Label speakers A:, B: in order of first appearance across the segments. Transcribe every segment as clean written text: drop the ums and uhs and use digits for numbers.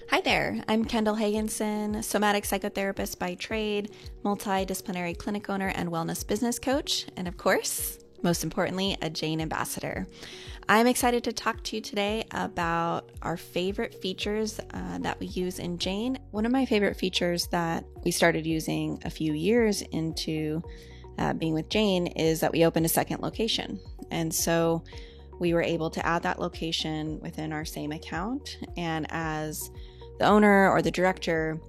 A: Hi there, I'm Kendall Hagenson, somatic psychotherapist by trade, multidisciplinary clinic owner, and wellness business coach, and of course, most importantly, a Jane ambassador. I'm excited to talk to you today about our favorite features that we use in Jane. One of my favorite features that we started using a few years into being with Jane is that we opened a second location. And so we were able to add that location within our same account. And as the owner or the director,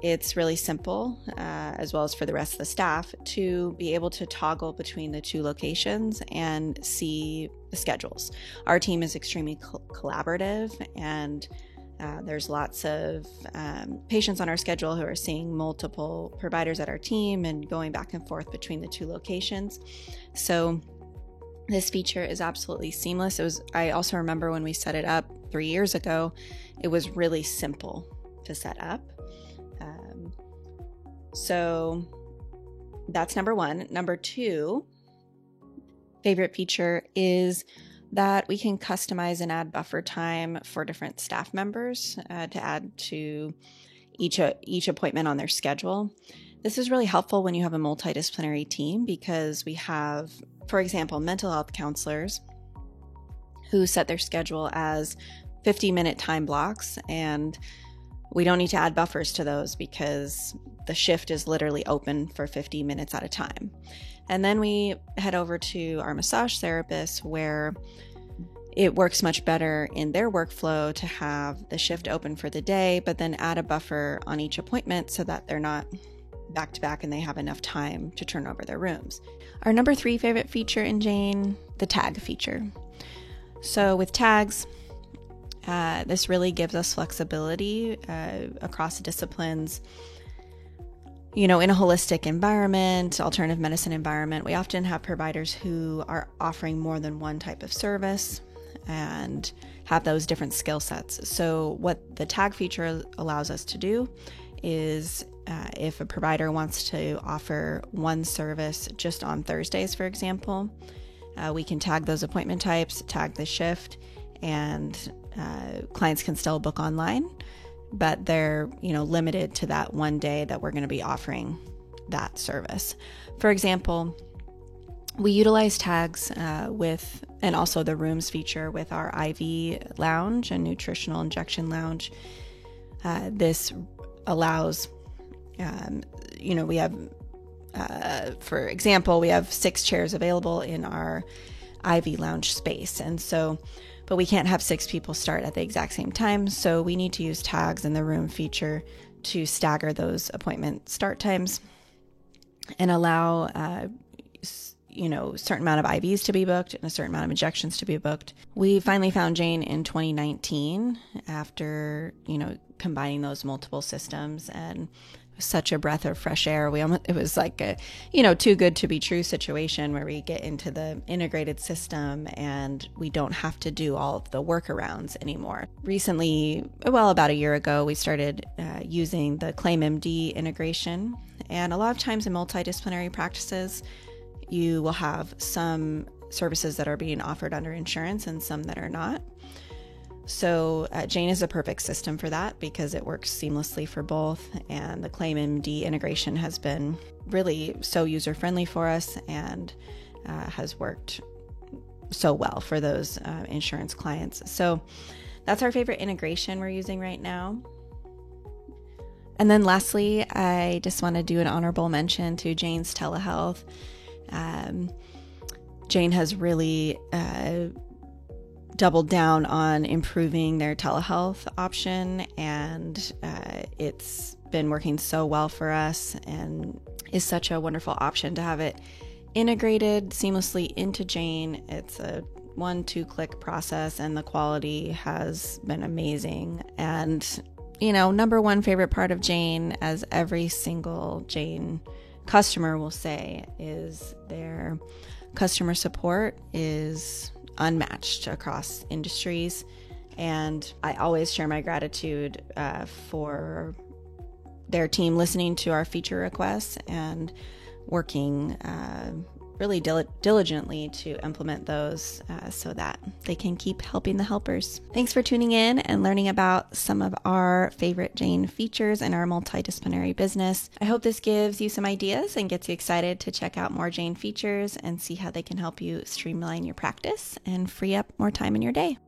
A: it's really simple, as well as for the rest of the staff, to be able to toggle between the two locations and see the schedules. Our team is extremely collaborative, and there's lots of patients on our schedule who are seeing multiple providers at our team and going back and forth between the two locations. So this feature is absolutely seamless. I also remember when we set it up 3 years ago, it was really simple to set up. So that's number one. Number two, favorite feature is that we can customize and add buffer time for different staff members to add to each appointment on their schedule. This is really helpful when you have a multidisciplinary team because we have, for example, mental health counselors who set their schedule as 50-minute time blocks, and we don't need to add buffers to those because the shift is literally open for 50 minutes at a time. And then we head over to our massage therapists where it works much better in their workflow to have the shift open for the day, but then add a buffer on each appointment so that they're not back to back and they have enough time to turn over their rooms. Our number 3 favorite feature in Jane, the tag feature. So with tags, this really gives us flexibility across disciplines. You know, in a holistic environment, alternative medicine environment, we often have providers who are offering more than one type of service and have those different skill sets. So what the tag feature allows us to do is if a provider wants to offer one service just on Thursdays, for example, we can tag those appointment types, tag the shift, and clients can still book online, but they're, limited to that one day that we're going to be offering that service. For example, we utilize tags and also the rooms feature with our IV lounge and nutritional injection lounge. This allows, we have, for example, we have 6 chairs available in our IV lounge space. And so, but we can't have 6 people start at the exact same time. So we need to use tags in the room feature to stagger those appointment start times and allow, certain amount of IVs to be booked and a certain amount of injections to be booked. We finally found Jane in 2019 after, combining those multiple systems, and such a breath of fresh air. It was like a, too good to be true situation where we get into the integrated system and we don't have to do all of the workarounds anymore. Recently, about a year ago, we started using the ClaimMD integration. And a lot of times in multidisciplinary practices, you will have some services that are being offered under insurance and some that are not. So Jane is a perfect system for that because it works seamlessly for both, and the ClaimMD integration has been really so user-friendly for us and has worked so well for those insurance clients. So that's our favorite integration we're using right now. And then lastly, I just want to do an honorable mention to Jane's telehealth. Jane has really doubled down on improving their telehealth option, and it's been working so well for us and is such a wonderful option to have it integrated seamlessly into Jane. It's a 1-2 click process, and the quality has been amazing. And number one favorite part of Jane, as every single Jane customer will say, is their customer support is unmatched across industries. And I always share my gratitude for their team listening to our feature requests and working really diligently to implement those so that they can keep helping the helpers. Thanks for tuning in and learning about some of our favorite Jane features in our multidisciplinary business. I hope this gives you some ideas and gets you excited to check out more Jane features and see how they can help you streamline your practice and free up more time in your day.